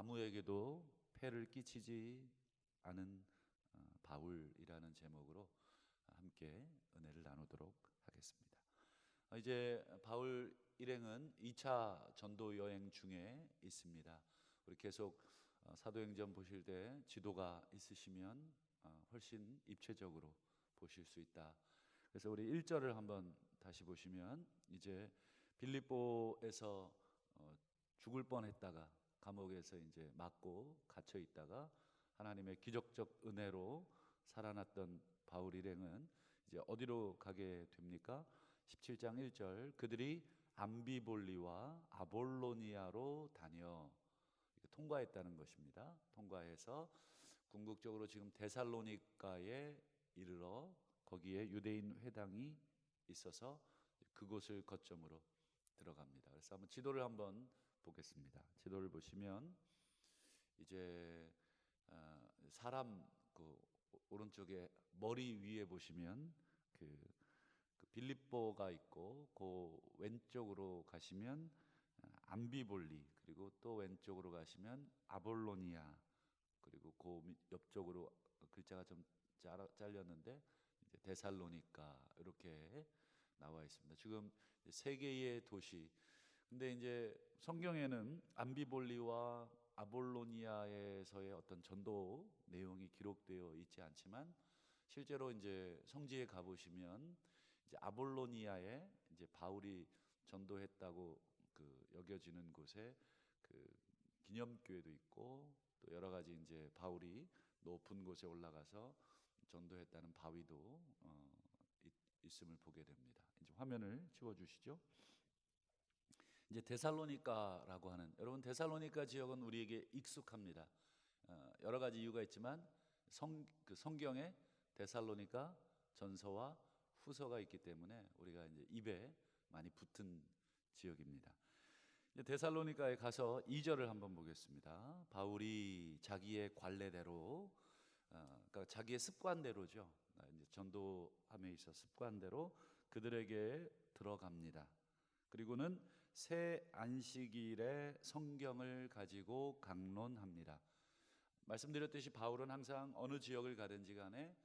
아무에게도 폐를 끼치지 않은 바울이라는 제목으로 함께 은혜를 나누도록 하겠습니다. 이제 바울 일행은 2차 전도 여행 중에 있습니다. 우리 계속 사도행전 보실 때 지도가 있으시면 훨씬 입체적으로 보실 수 있다. 그래서 우리 1절을 한번 다시 보시면, 이제 빌립보에서 죽을 뻔했다가 감옥에서 이제 맞고 갇혀 있다가 하나님의 기적적 은혜로 살아났던 바울 일행은 이제 어디로 가게 됩니까? 17장 1절, 그들이 암비볼리와 아볼로니아로 다녀 통과했다는 것입니다. 통과해서 궁극적으로 지금 데살로니가에 이르러 거기에 유대인 회당이 있어서 그곳을 거점으로 들어갑니다. 그래서 한번 지도를 한번 보겠습니다. 지도를 보시면 이제 사람 그 오른쪽에 머리 위에 보시면 그 빌립보가 있고, 그 왼쪽으로 가시면 암비볼리, 그리고 또 왼쪽으로 가시면 아볼로니아, 그리고 그 옆쪽으로 글자가 좀 잘렸는데 이제 데살로니가 이렇게 나와 있습니다. 지금 세 개의 도시. 근데 이제 성경에는 암비볼리와 아볼로니아에서의 어떤 전도 내용이 기록되어 있지 않지만, 실제로 이제 성지에 가 보시면 이제 아볼로니아에 이제 바울이 전도했다고 여겨지는 곳에 기념교회도 있고, 또 여러 가지 이제 바울이 높은 곳에 올라가서 전도했다는 바위도 있음을 보게 됩니다. 이제 화면을 치워 주시죠. 이제 데살로니가라고 하는, 여러분 데살로니가 지역은 우리에게 익숙합니다. 여러 가지 이유가 있지만 성경에 데살로니가 전서와 후서가 있기 때문에 우리가 이제 입에 많이 붙은 지역입니다. 이제 데살로니가에 가서 2절을 한번 보겠습니다. 바울이 자기의 관례대로, 그러니까 자기의 습관대로죠. 이제 전도함에 있어 습관대로 그들에게 들어갑니다. 그리고는 새 안식일에 성경을 가지고 강론합니다. 말씀드렸듯이 바울은 항상 어느 지역을 가든지 간에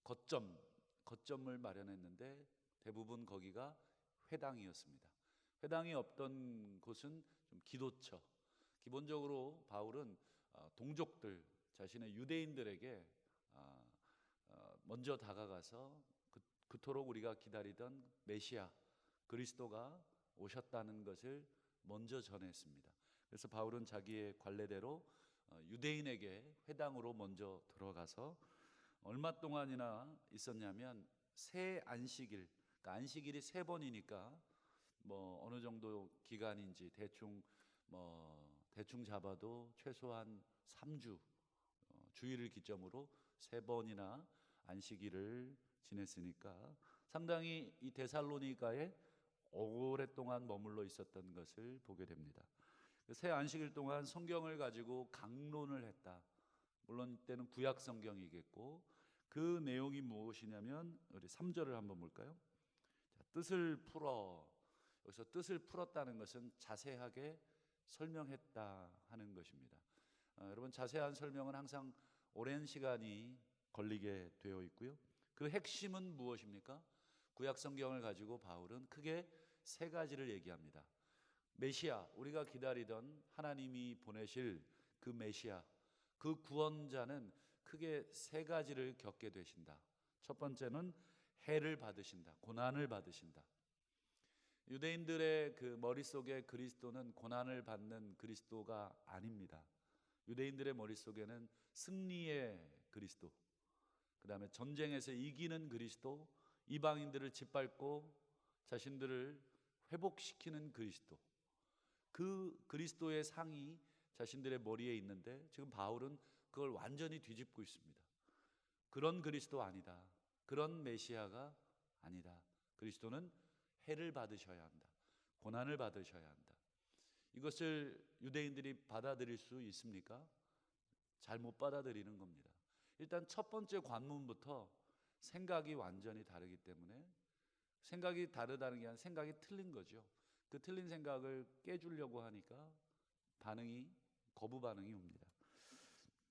거점을 마련했는데 대부분 거기가 회당이었습니다. 회당이 없던 곳은 좀 기도처. 기본적으로 바울은 동족들, 자신의 유대인들에게 먼저 다가가서 그토록 우리가 기다리던 메시아 그리스도가 오셨다는 것을 먼저 전했습니다. 그래서 바울은 자기의 관례대로 유대인에게 회당으로 먼저 들어가서 얼마 동안이나 있었냐면, 새 안식일, 그러니까 안식일이 세 번이니까 뭐 어느 정도 기간인지 대충 잡아도 최소한 3주, 주일을 기점으로 세 번이나 안식일을 지냈으니까 상당히 이 데살로니가에 오랫동안 머물러 있었던 것을 보게 됩니다. 새 안식일 동안 성경을 가지고 강론을 했다. 물론 이때는 구약 성경이겠고, 그 내용이 무엇이냐면 우리 3절을 한번 볼까요? 자, 뜻을 풀어. 여기서 뜻을 풀었다는 것은 자세하게 설명했다 하는 것입니다. 여러분, 자세한 설명은 항상 오랜 시간이 걸리게 되어 있고요. 그 핵심은 무엇입니까? 구약 성경을 가지고 바울은 크게 세 가지를 얘기합니다. 메시아, 우리가 기다리던 하나님이 보내실 그 메시아, 그 구원자는 크게 세 가지를 겪게 되신다. 첫 번째는 해를 받으신다. 고난을 받으신다. 유대인들의 그 머릿속에 그리스도는 고난을 받는 그리스도가 아닙니다. 유대인들의 머릿속에는 승리의 그리스도, 그 다음에 전쟁에서 이기는 그리스도, 이방인들을 짓밟고 자신들을 회복시키는 그리스도, 그 그리스도의 상이 자신들의 머리에 있는데, 지금 바울은 그걸 완전히 뒤집고 있습니다. 그런 그리스도 아니다. 그런 메시아가 아니다. 그리스도는 해를 받으셔야 한다. 고난을 받으셔야 한다. 이것을 유대인들이 받아들일 수 있습니까? 잘 못 받아들이는 겁니다. 일단 첫 번째 관문부터 생각이 완전히 다르기 때문에, 생각이 다르다는 게 아니라 생각이 틀린 거죠. 그 틀린 생각을 깨주려고 하니까 반응이 거부 반응이 옵니다.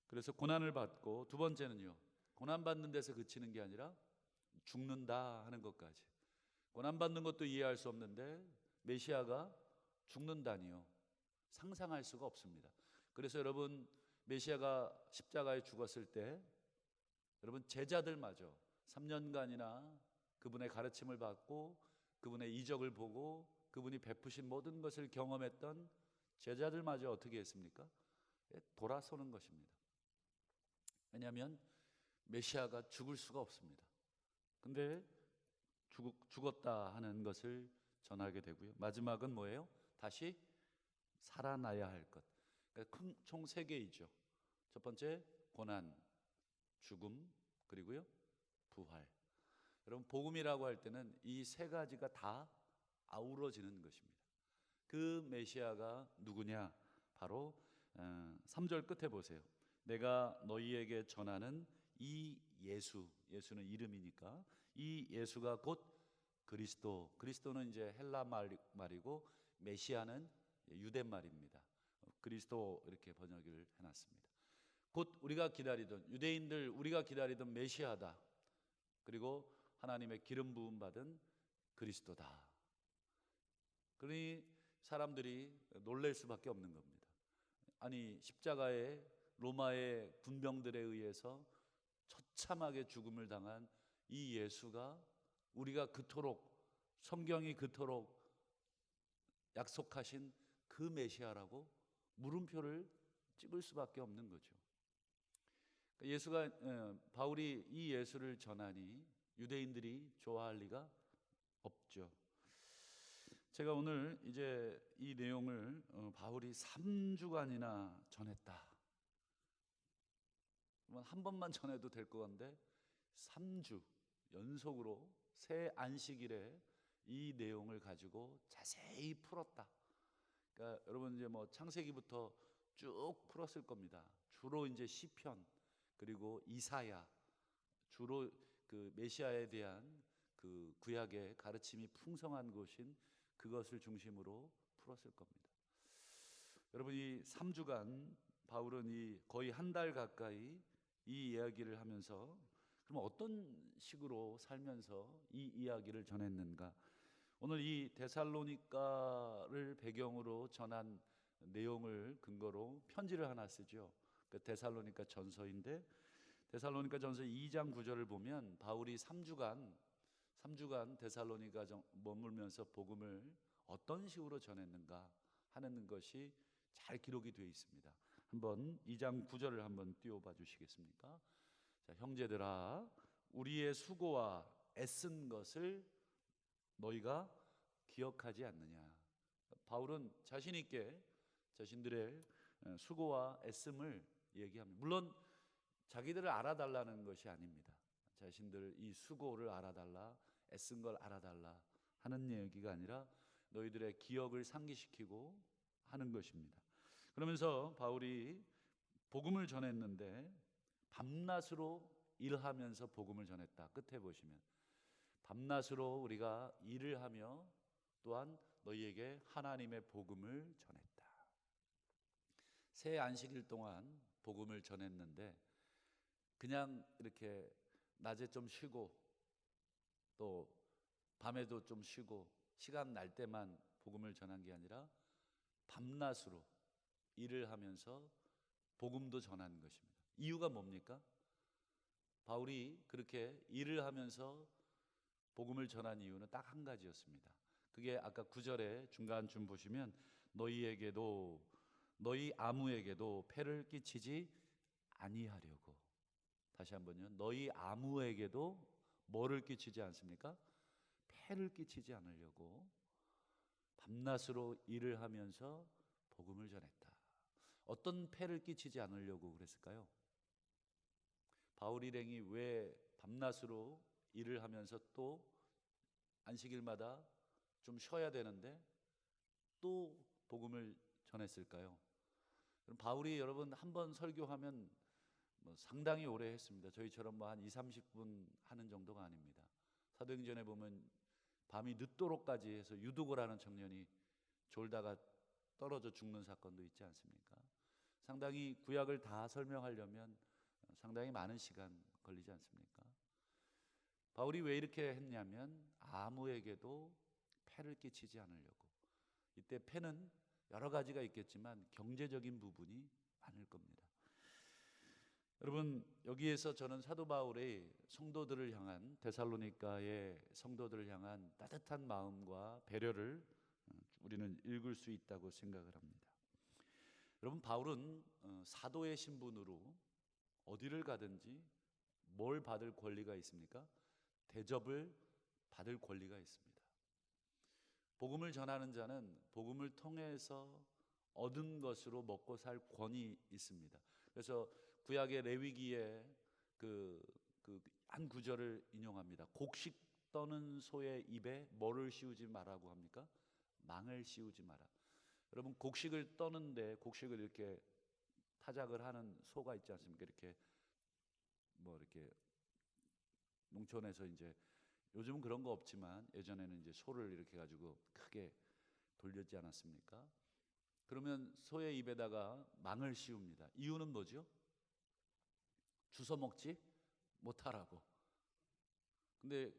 그래서 고난을 받고, 두 번째는요, 고난 받는 데서 그치는 게 아니라 죽는다 하는 것까지. 고난 받는 것도 이해할 수 없는데 메시아가 죽는다니요, 상상할 수가 없습니다. 그래서 여러분, 메시아가 십자가에 죽었을 때 여러분, 제자들마저 3년간이나 그분의 가르침을 받고 그분의 이적을 보고 그분이 베푸신 모든 것을 경험했던 제자들마저 어떻게 했습니까? 돌아서는 것입니다. 왜냐하면 메시아가 죽을 수가 없습니다. 근데 죽었다 하는 것을 전하게 되고요. 마지막은 뭐예요? 다시 살아나야 할 것. 그러니까 총 세 개이죠. 첫 번째, 고난, 죽음, 그리고요, 부활. 여러분, 복음이라고 할 때는 이 세 가지가 다 아우러지는 것입니다. 그 메시아가 누구냐? 바로 3절 끝에 보세요. 내가 너희에게 전하는 이 예수, 예수는 이름이니까 이 예수가 곧 그리스도, 그리스도는 이제 헬라 말이고 메시아는 유대 말입니다. 그리스도 이렇게 번역을 해놨습니다. 곧 우리가 기다리던, 유대인들 우리가 기다리던 메시아다. 그리고 하나님의 기름 부음 받은 그리스도다. 그러니 사람들이 놀랄 수밖에 없는 겁니다. 아니, 십자가에 로마의 군병들에 의해서 처참하게 죽음을 당한 이 예수가 우리가 그토록, 성경이 그토록 약속하신 그 메시아라고 물음표를 찍을 수밖에 없는 거죠. 예수가, 바울이 이 예수를 전하니 유대인들이 좋아할 리가 없죠. 제가 오늘 이제 이 내용을 바울이 3주간이나 전했다. 한 번만 전해도 될 것 같은데 3주 연속으로 새 안식일에 이 내용을 가지고 자세히 풀었다. 그러니까 여러분, 이제 뭐 창세기부터 쭉 풀었을 겁니다. 주로 이제 시편, 그리고 이사야, 주로 그 메시아에 대한 그 구약의 가르침이 풍성한 곳인 그것을 중심으로 풀었을 겁니다. 여러분, 이 3주간 바울은 이 거의 한 달 가까이 이 이야기를 하면서, 그럼 어떤 식으로 살면서 이 이야기를 전했는가? 오늘 이 데살로니가를 배경으로 전한 내용을 근거로 편지를 하나 쓰죠. 그 데살로니가 전서인데, 데살로니가 전서 2장 9절을 보면 바울이 3주간 데살로니가 머물면서 복음을 어떤 식으로 전했는가 하는 것이 잘 기록이 되어 있습니다. 한번 2장 9절을 한번 띄워봐 주시겠습니까? 자, 형제들아, 우리의 수고와 애쓴 것을 너희가 기억하지 않느냐. 바울은 자신 있게 자신들의 수고와 애씀을 얘기합니다. 물론 자기들을 알아달라는 것이 아닙니다. 자신들 이 수고를 알아달라, 애쓴 걸 알아달라 하는 얘기가 아니라 너희들의 기억을 상기시키고 하는 것입니다. 그러면서 바울이 복음을 전했는데 밤낮으로 일하면서 복음을 전했다. 끝에 보시면 밤낮으로 우리가 일을 하며 또한 너희에게 하나님의 복음을 전했다. 새 안식일 동안 복음을 전했는데 그냥 이렇게 낮에 좀 쉬고 또 밤에도 좀 쉬고 시간 날 때만 복음을 전한 게 아니라 밤낮으로 일을 하면서 복음도 전하는 것입니다. 이유가 뭡니까? 바울이 그렇게 일을 하면서 복음을 전한 이유는 딱 한 가지였습니다. 그게 아까 9절에 중간쯤 보시면 너희에게도, 너희 아무에게도 폐를 끼치지 아니하려고. 다시 한번요. 너희 아무에게도 뭐를 끼치지 않습니까? 폐를 끼치지 않으려고 밤낮으로 일을 하면서 복음을 전했다. 어떤 폐를 끼치지 않으려고 그랬을까요? 바울 일행이 왜 밤낮으로 일을 하면서 또 안식일마다 좀 쉬어야 되는데 또 복음을 전했을까요? 그럼 바울이 여러분 한 번 설교하면 뭐 상당히 오래 했습니다. 저희처럼 뭐 한 20-30분 하는 정도가 아닙니다. 사도행전에 보면 밤이 늦도록까지 해서 유두고라는 청년이 졸다가 떨어져 죽는 사건도 있지 않습니까? 상당히 구약을 다 설명하려면 상당히 많은 시간 걸리지 않습니까? 바울이 왜 이렇게 했냐면 아무에게도 폐를 끼치지 않으려고. 이때 폐는 여러 가지가 있겠지만 경제적인 부분이 많을 겁니다. 여러분, 여기에서 저는 사도 바울의 성도들을 향한, 데살로니가의 성도들을 향한 따뜻한 마음과 배려를 우리는 읽을 수 있다고 생각을 합니다. 여러분, 바울은 사도의 신분으로 어디를 가든지 뭘 받을 권리가 있습니까? 대접을 받을 권리가 있습니다. 복음을 전하는 자는 복음을 통해서 얻은 것으로 먹고 살 권이 있습니다. 그래서 구약의 레위기에 한 구절을 인용합니다. 곡식 떠는 소의 입에 뭐를 씌우지 말라고 합니까? 망을 씌우지 마라. 여러분, 곡식을 떠는데 곡식을 이렇게 타작을 하는 소가 있지 않습니까? 이렇게 이렇게 농촌에서 이제 요즘은 그런 거 없지만 예전에는 이제 소를 이렇게 가지고 크게 돌렸지 않았습니까? 그러면 소의 입에다가 망을 씌웁니다. 이유는 뭐죠? 주워 먹지 못하라고. 근데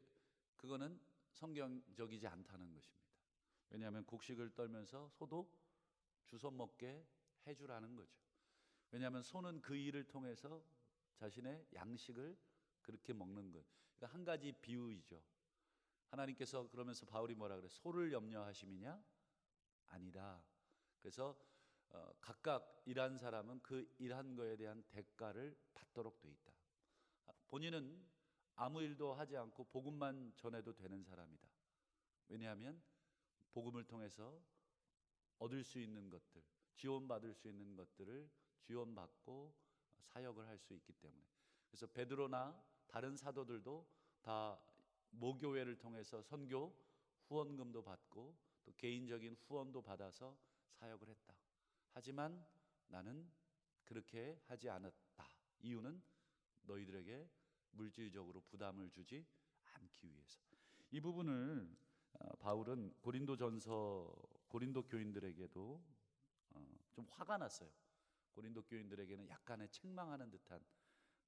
그거는 성경적이지 않다는 것입니다. 왜냐하면 곡식을 떨면서 소도 주워 먹게 해주라는 거죠. 왜냐하면 소는 그 일을 통해서 자신의 양식을 그렇게 먹는 것. 그러니까 한 가지 비유이죠. 하나님께서 그러면서 바울이 뭐라 그래? 소를 염려하심이냐? 아니다. 그래서 각각 일한 사람은 그 일한 거에 대한 대가를 받도록 돼 있다. 본인은 아무 일도 하지 않고 복음만 전해도 되는 사람이다. 왜냐하면 복음을 통해서 얻을 수 있는 것들, 지원받을 수 있는 것들을 지원받고 사역을 할 수 있기 때문에. 그래서 베드로나 다른 사도들도 다 모교회를 통해서 선교 후원금도 받고 또 개인적인 후원도 받아서 사역을 했다. 하지만 나는 그렇게 하지 않았다. 이유는 너희들에게 물질적으로 부담을 주지 않기 위해서. 이 부분을 바울은 고린도 교인들에게도 좀 화가 났어요. 고린도 교인들에게는 약간의 책망하는 듯한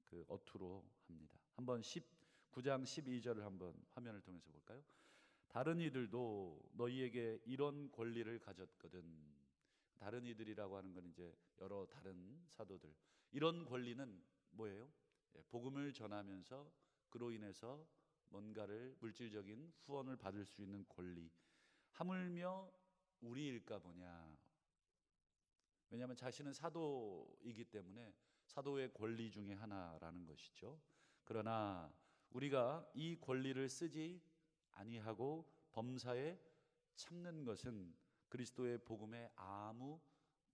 그 어투로 합니다. 한번 19장 12절을 한번 화면을 통해서 볼까요? 다른 이들도 너희에게 이런 권리를 가졌거든. 다른 이들이라고 하는 건 이제 여러 다른 사도들. 이런 권리는 뭐예요? 복음을 전하면서 그로 인해서 뭔가를 물질적인 후원을 받을 수 있는 권리. 하물며 우리일까 보냐. 왜냐하면 자신은 사도이기 때문에 사도의 권리 중에 하나라는 것이죠. 그러나 우리가 이 권리를 쓰지 아니하고 범사에 참는 것은 그리스도의 복음에 아무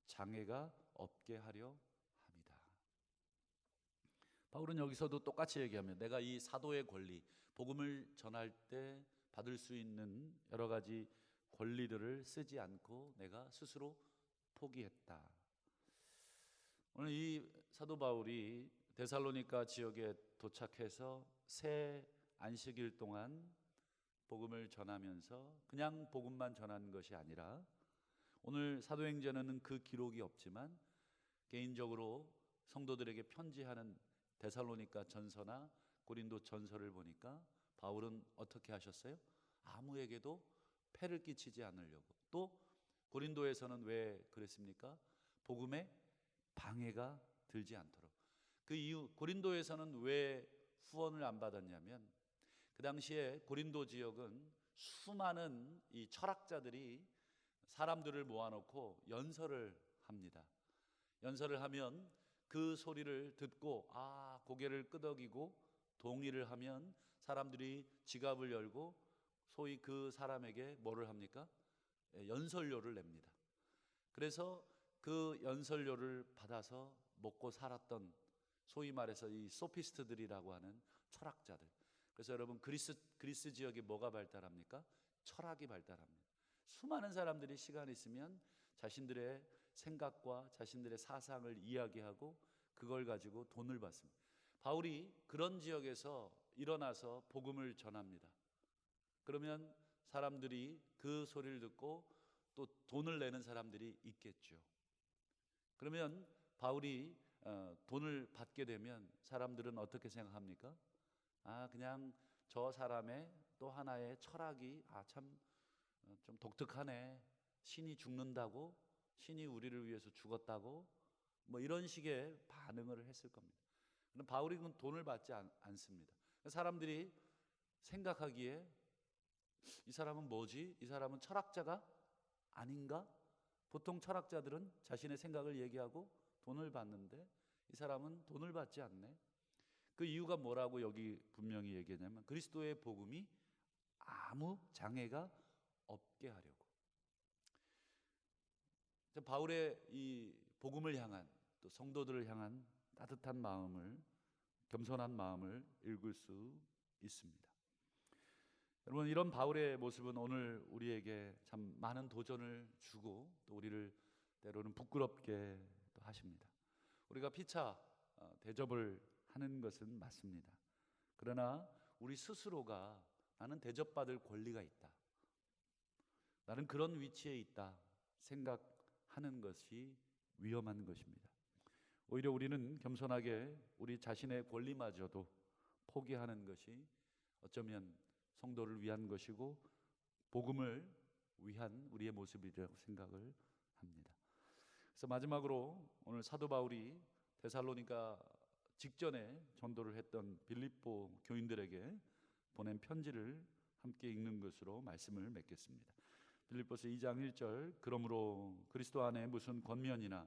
장애가 없게 하려 합니다. 바울은 여기서도 똑같이 얘기하면 내가 이 사도의 권리, 복음을 전할 때 받을 수 있는 여러 가지 권리들을 쓰지 않고 내가 스스로 포기했다. 오늘 이 사도 바울이 데살로니가 지역에 도착해서 새 안식일 동안 복음을 전하면서 그냥 복음만 전하는 것이 아니라 오늘 사도행전에는 그 기록이 없지만 개인적으로 성도들에게 편지하는 데살로니가 전서나 고린도 전서를 보니까 바울은 어떻게 하셨어요? 아무에게도 폐를 끼치지 않으려고. 또 고린도에서는 왜 그랬습니까? 복음에 방해가 들지 않도록. 그 이유, 고린도에서는 왜 후원을 안 받았냐면 그 당시에 고린도 지역은 수많은 이 철학자들이 사람들을 모아놓고 연설을 합니다. 연설을 하면 그 소리를 듣고 고개를 끄덕이고 동의를 하면 사람들이 지갑을 열고 소위 그 사람에게 뭐를 합니까? 연설료를 냅니다. 그래서 그 연설료를 받아서 먹고 살았던 소위 말해서 이 소피스트들이라고 하는 철학자들. 그래서 여러분 그리스 지역에 뭐가 발달합니까? 철학이 발달합니다. 수많은 사람들이 시간 있으면 자신들의 생각과 자신들의 사상을 이야기하고 그걸 가지고 돈을 받습니다. 바울이 그런 지역에서 일어나서 복음을 전합니다. 그러면 사람들이 그 소리를 듣고 또 돈을 내는 사람들이 있겠죠. 그러면 바울이 돈을 받게 되면 사람들은 어떻게 생각합니까? 그냥 저 사람의 또 하나의 철학이 참 좀 독특하네. 신이 죽는다고, 신이 우리를 위해서 죽었다고, 뭐 이런 식의 반응을 했을 겁니다. 그럼 바울이 그 돈을 받지 않습니다. 사람들이 생각하기에 이 사람은 뭐지? 이 사람은 철학자가 아닌가? 보통 철학자들은 자신의 생각을 얘기하고 돈을 받는데 이 사람은 돈을 받지 않네. 그 이유가 뭐라고 여기 분명히 얘기하냐면 그리스도의 복음이 아무 장애가 없게 하려고. 바울의 이 복음을 향한 또 성도들을 향한 따뜻한 마음을, 겸손한 마음을 읽을 수 있습니다. 여러분, 이런 바울의 모습은 오늘 우리에게 참 많은 도전을 주고 또 우리를 때로는 부끄럽게 또 하십니다. 우리가 피차 대접을 하는 것은 맞습니다. 그러나 우리 스스로가 나는 대접받을 권리가 있다, 나는 그런 위치에 있다 생각하는 것이 위험한 것입니다. 오히려 우리는 겸손하게 우리 자신의 권리마저도 포기하는 것이 어쩌면 성도를 위한 것이고 복음을 위한 우리의 모습이라고 생각을 합니다. 그래서 마지막으로 오늘 사도 바울이 데살로니가 직전에 전도를 했던 빌립보 교인들에게 보낸 편지를 함께 읽는 것으로 말씀을 맺겠습니다. 빌립보서 2장 1절, 그러므로 그리스도 안에 무슨 권면이나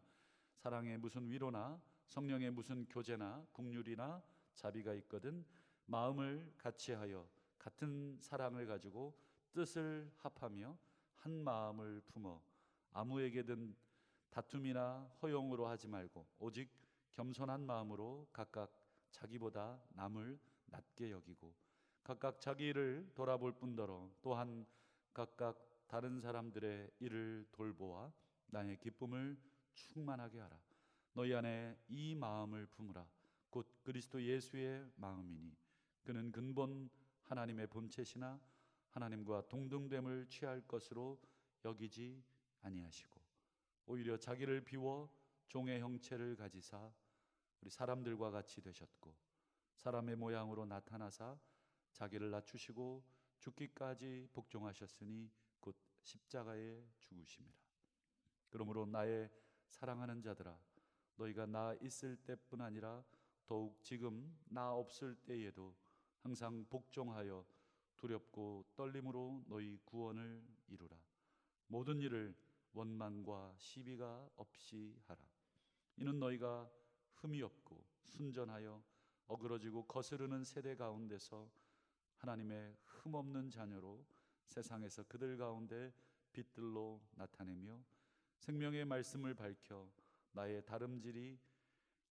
사랑에 무슨 위로나 성령의 무슨 교제나 긍휼이나 자비가 있거든 마음을 같이하여 같은 사랑을 가지고 뜻을 합하며 한 마음을 품어 아무에게든 다툼이나 허용으로 하지 말고 오직 겸손한 마음으로 각각 자기보다 남을 낮게 여기고 각각 자기 일을 돌아볼 뿐더러 또한 각각 다른 사람들의 일을 돌보아 나의 기쁨을 충만하게 하라. 너희 안에 이 마음을 품으라. 곧 그리스도 예수의 마음이니 그는 근본 하나님의 본체시나 하나님과 동등됨을 취할 것으로 여기지 아니하시고 오히려 자기를 비워 종의 형체를 가지사 우리 사람들과 같이 되셨고 사람의 모양으로 나타나사 자기를 낮추시고 죽기까지 복종하셨으니 곧 십자가에 죽으심이라. 그러므로 나의 사랑하는 자들아, 너희가 나 있을 때뿐 아니라 더욱 지금 나 없을 때에도 항상 복종하여 두렵고 떨림으로 너희 구원을 이루라. 모든 일을 원망과 시비가 없이 하라. 이는 너희가 흠이 없고 순전하여 어그러지고 거스르는 세대 가운데서 하나님의 흠없는 자녀로 세상에서 그들 가운데 빛들로 나타내며 생명의 말씀을 밝혀 나의 다름질이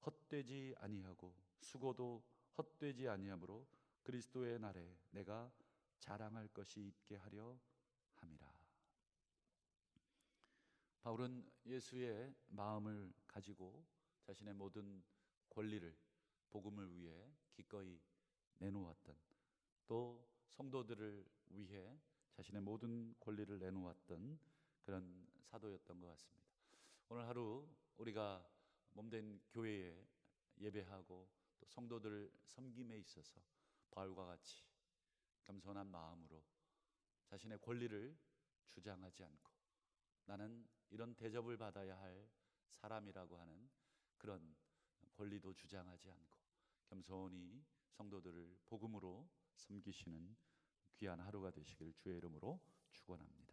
헛되지 아니하고 수고도 헛되지 아니하므로 그리스도의 날에 내가 자랑할 것이 있게 하려 함이라. 바울은 예수의 마음을 가지고 자신의 모든 권리를 복음을 위해 기꺼이 내놓았던, 또 성도들을 위해 자신의 모든 권리를 내놓았던 그런 사도였던 것 같습니다. 오늘 하루 우리가 몸된 교회에 예배하고 또 성도들을 섬김에 있어서 바울과 같이 겸손한 마음으로 자신의 권리를 주장하지 않고 나는 이런 대접을 받아야 할 사람이라고 하는 그런 권리도 주장하지 않고 겸손히 성도들을 복음으로 섬기시는 귀한 하루가 되시길 주의 이름으로 축원합니다.